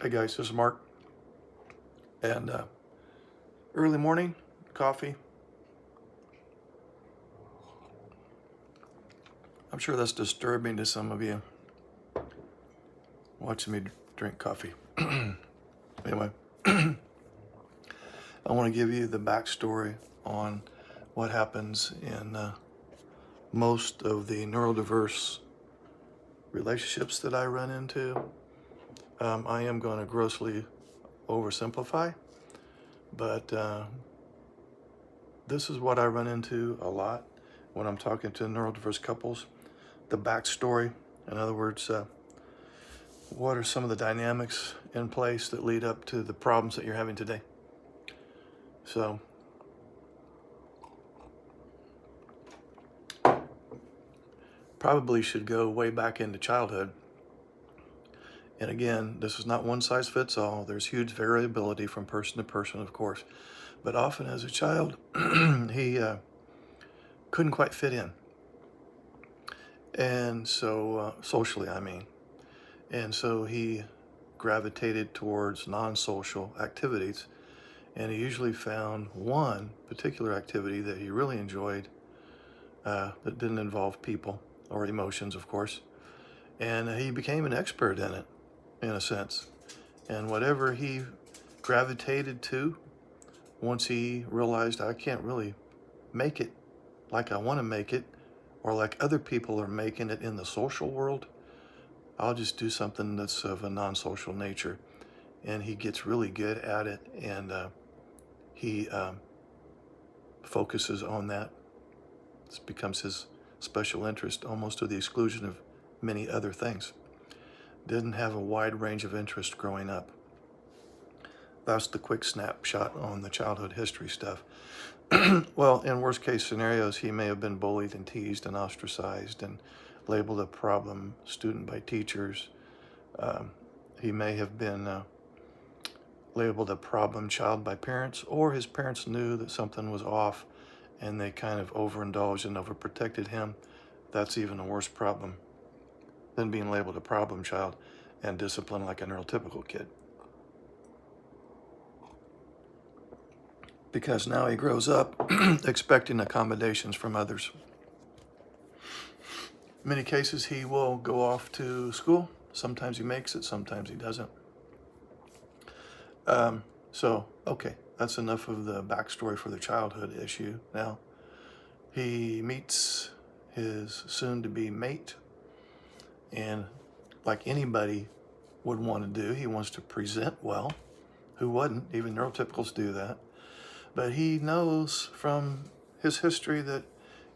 Hey guys, this is Mark, and early morning coffee. I'm sure that's disturbing to some of you watching me drink coffee. Anyway, I want to give you the backstory on what happens in most of the neurodiverse relationships that I run into. I am going to grossly oversimplify, but this is what I run into a lot when I'm talking to neurodiverse couples. The backstory, in other words, what are some of the dynamics in place that lead up to the problems that you're having today? So, probably should go way back into childhood. And again, this is not one size fits all. There's huge variability from person to person, of course. But often as a child, he couldn't quite fit in. And so, socially, I mean. And so he gravitated towards non-social activities. And he usually found one particular activity that he really enjoyed that didn't involve people or emotions, of course. And he became an expert in it, in a sense. And whatever he gravitated to, once he realized I can't really make it like I want to make it, or like other people are making it in the social world, I'll just do something that's of a non-social nature. And he gets really good at it, and he focuses on that. It becomes his special interest, almost to the exclusion of many other things. Didn't have a wide range of interest growing up. That's the quick snapshot on the childhood history stuff. Well, in worst case scenarios, he may have been bullied and teased and ostracized and labeled a problem student by teachers. He may have been labeled a problem child by parents, or his parents knew that something was off and they kind of overindulged and overprotected him. That's even a worse problem than being labeled a problem child and disciplined like a neurotypical kid. Because now he grows up expecting accommodations from others. In many cases, he will go off to school. Sometimes he makes it, sometimes he doesn't. Okay, that's enough of the backstory for the childhood issue. Now, he meets his soon-to-be mate, and like anybody would want to do, he wants to present well. Who wouldn't? Even neurotypicals do that. But he knows from his history that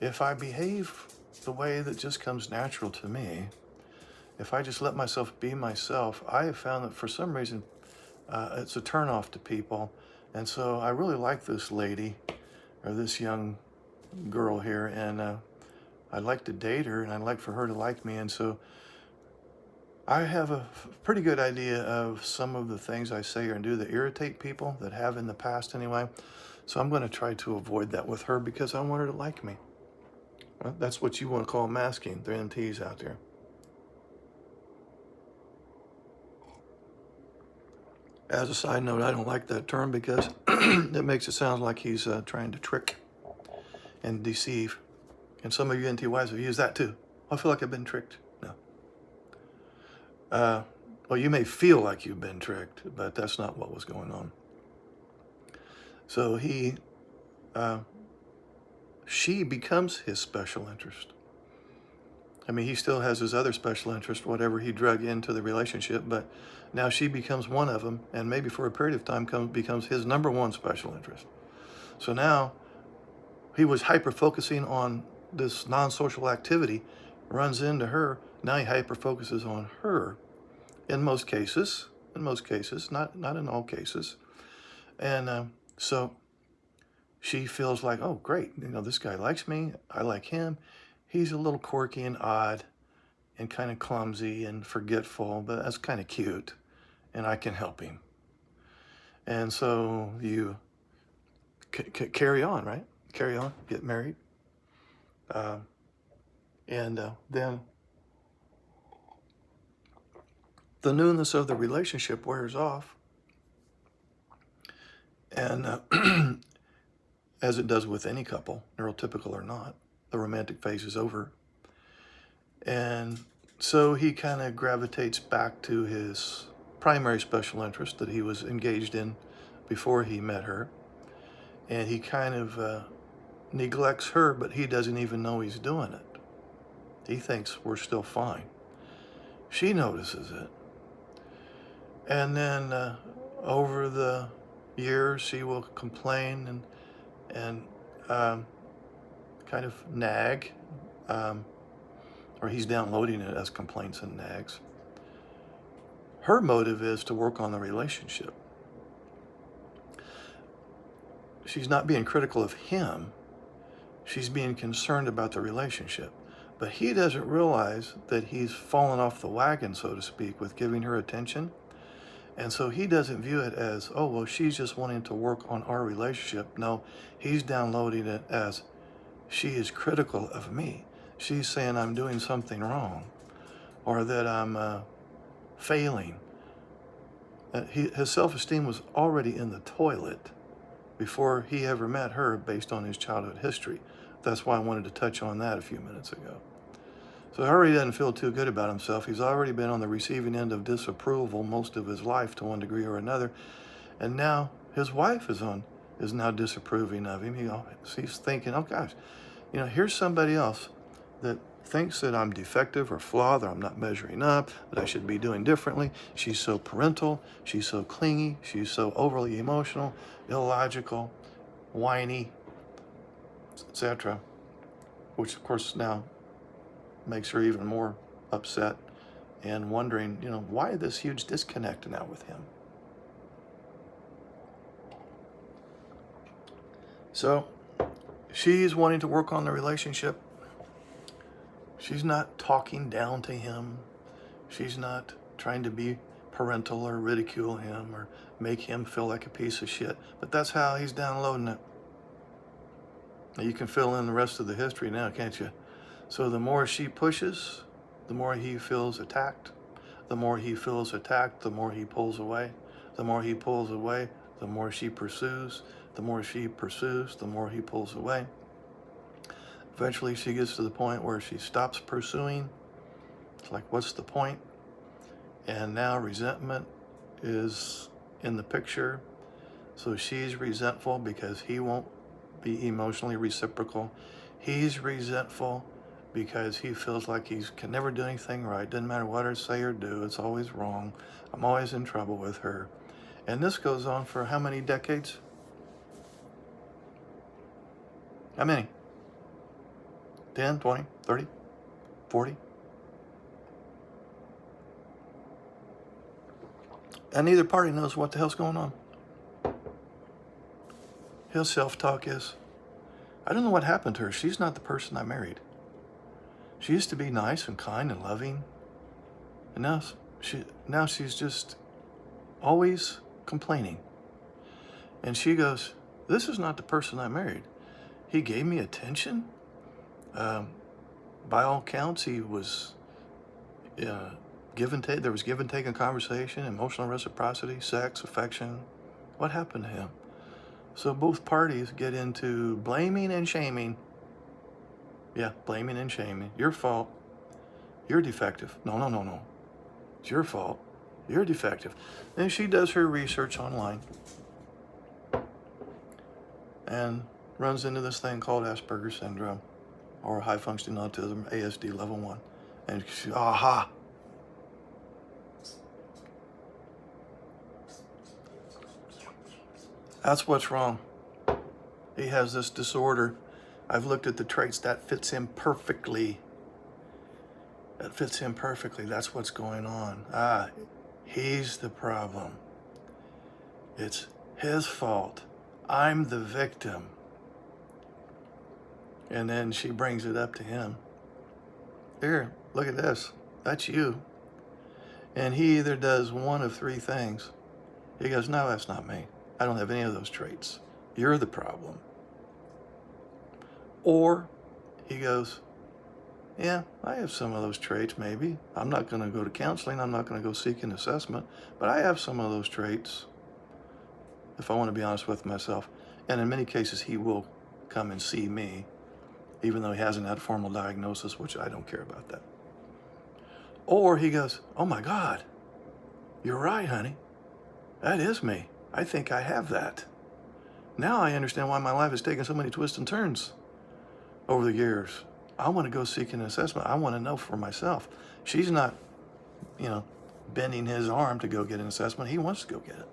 if I behave the way that just comes natural to me, if I just let myself be myself, I have found that for some reason it's a turnoff to people. And so I really like this lady or this young girl here, and I'd like to date her, and I'd like for her to like me. And so I have a pretty good idea of some of the things I say or do that irritate people, that have in the past anyway. So I'm going to try to avoid that with her because I want her to like me. Well, that's what you want to call masking. The NTs out there. As a side note, I don't like that term because it makes it sound like he's trying to trick and deceive. And some of you NT wives have used that too. I feel like I've been tricked. No. Well, you may feel like you've been tricked, but that's not what was going on. So she becomes his special interest. I mean, he still has his other special interest, whatever he drug into the relationship, but now she becomes one of them, and maybe for a period of time becomes his number one special interest. So now he was hyper-focusing on this non-social activity, runs into her, now he hyper-focuses on her in most cases, not in all cases. And so she feels like, oh, great, this guy likes me, I like him. He's a little quirky and odd and kind of clumsy and forgetful, but that's kind of cute, and I can help him. And so you carry on, right? Carry on, get married. And then the newness of the relationship wears off, and as it does with any couple, neurotypical or not, the romantic phase is over. And so he kind of gravitates back to his primary special interest that he was engaged in before he met her. And he kind of neglects her, but he doesn't even know he's doing it. He thinks we're still fine. She notices it. And then over the years, she will complain and kind of nag, or he's downloading it as complaints and nags. Her motive is to work on the relationship. She's not being critical of him. She's being concerned about the relationship. But he doesn't realize that he's fallen off the wagon, so to speak, with giving her attention. And so he doesn't view it as, oh, well, she's just wanting to work on our relationship. No, he's downloading it as, she is critical of me. She's saying I'm doing something wrong, or that I'm failing. His self-esteem was already in the toilet before he ever met her, based on his childhood history. That's why I wanted to touch on that a few minutes ago. So he already doesn't feel too good about himself. He's already been on the receiving end of disapproval most of his life to one degree or another. And now his wife is now disapproving of him. He's thinking, oh gosh, here's somebody else that thinks that I'm defective or flawed, that I'm not measuring up, that I should be doing differently. She's so parental, she's so clingy, she's so overly emotional, illogical, whiny, etc. Which of course now makes her even more upset and wondering, why this huge disconnect now with him. So she's wanting to work on the relationship. She's not talking down to him. She's not trying to be parental or ridicule him or make him feel like a piece of shit. But that's how he's downloading it. Now you can fill in the rest of the history now, can't you? So the more she pushes, the more he feels attacked. The more he feels attacked, the more he pulls away. The more he pulls away, the more she pursues. The more she pursues, the more he pulls away. Eventually she gets to the point where she stops pursuing. It's like, what's the point? And now resentment is in the picture. So she's resentful because he won't be emotionally reciprocal. He's resentful because he feels like he can never do anything right. Doesn't matter what I say or do, it's always wrong. I'm always in trouble with her. And this goes on for how many decades? How many? 10, 20, 30, 40? And neither party knows what the hell's going on. His self-talk is, I don't know what happened to her. She's not the person I married. She used to be nice and kind and loving. And now she's just always complaining. And she goes, this is not the person I married. He gave me attention. By all counts, he was give and take. There was give and take in conversation, emotional reciprocity, sex, affection. What happened to him? So both parties get into blaming and shaming. Yeah, blaming and shaming. Your fault. You're defective. No. It's your fault. You're defective. Then she does her research online and runs into this thing called Asperger's syndrome, or high functioning autism, ASD level 1. And she, aha. That's what's wrong. He has this disorder. I've looked at the traits that fits him perfectly. That's what's going on. He's the problem. It's his fault. I'm the victim. And then she brings it up to him. Here, look at this. That's you. And he either does one of three things. He goes, no, that's not me. I don't have any of those traits. You're the problem. Or he goes, yeah, I have some of those traits, maybe. I'm not going to go to counseling. I'm not going to go seek an assessment, but I have some of those traits, if I want to be honest with myself. And in many cases, he will come and see me, even though he hasn't had a formal diagnosis, which I don't care about that. Or he goes, oh my God, you're right, honey. That is me. I think I have that. Now I understand why my life has taken so many twists and turns over the years. I want to go seek an assessment. I want to know for myself. She's not, bending his arm to go get an assessment. He wants to go get it.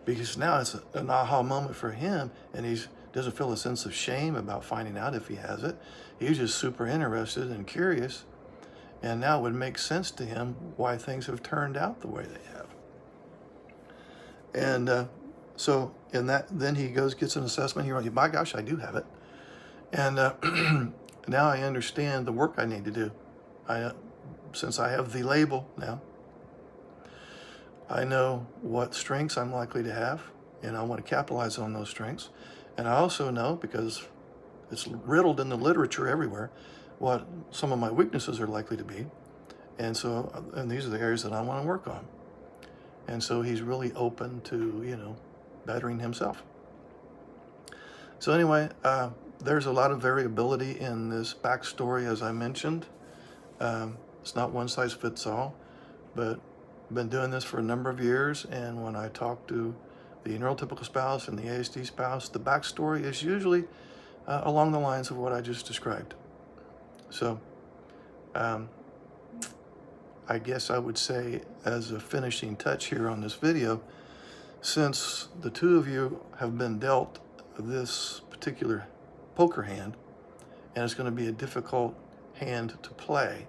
Because now it's an aha moment for him, and he doesn't feel a sense of shame about finding out if he has it. He's just super interested and curious, and now it would make sense to him why things have turned out the way they have. And so in that, then he gets an assessment. He runs, by gosh, I do have it. And now I understand the work I need to do. Since I have the label now, I know what strengths I'm likely to have, and I want to capitalize on those strengths. And I also know, because it's riddled in the literature everywhere, what some of my weaknesses are likely to be. And these are the areas that I want to work on. And so he's really open to, bettering himself. So anyway, there's a lot of variability in this backstory, as I mentioned. It's not one size fits all, but I've been doing this for a number of years, and when I talk to the neurotypical spouse and the ASD spouse, the backstory is usually along the lines of what I just described. So I guess I would say, as a finishing touch here on this video, since the two of you have been dealt this particular poker hand, and it's going to be a difficult hand to play,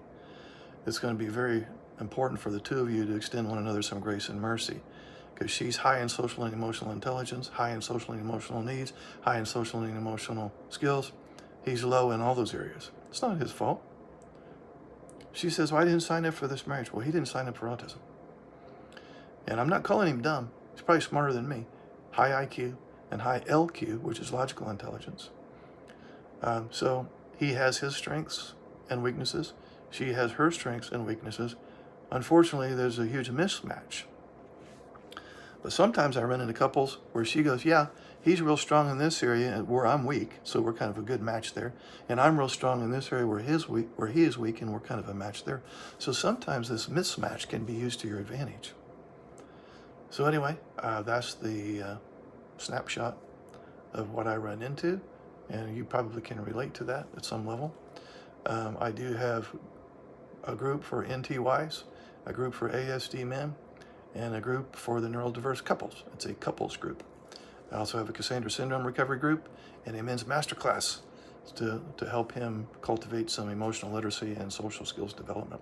it's going to be very important for the two of you to extend one another some grace and mercy, because she's high in social and emotional intelligence, high in social and emotional needs, high in social and emotional skills. He's low in all those areas. It's not his fault. She says, well, I didn't sign up for this marriage. Well, he didn't sign up for autism. And I'm not calling him dumb. He's probably smarter than me. High IQ and high LQ, which is logical intelligence. So he has his strengths and weaknesses. She has her strengths and weaknesses. Unfortunately, there's a huge mismatch. But sometimes I run into couples where she goes, yeah, he's real strong in this area where I'm weak, so we're kind of a good match there. And I'm real strong in this area where he is weak, and we're kind of a match there. So sometimes this mismatch can be used to your advantage. So anyway, that's the snapshot of what I run into, and you probably can relate to that at some level. I do have a group for NTYs, a group for ASD men, and a group for the neurodiverse couples. It's a couples group. I also have a Cassandra Syndrome recovery group and a men's masterclass to help him cultivate some emotional literacy and social skills development.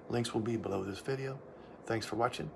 Links will be below this video. Thanks for watching.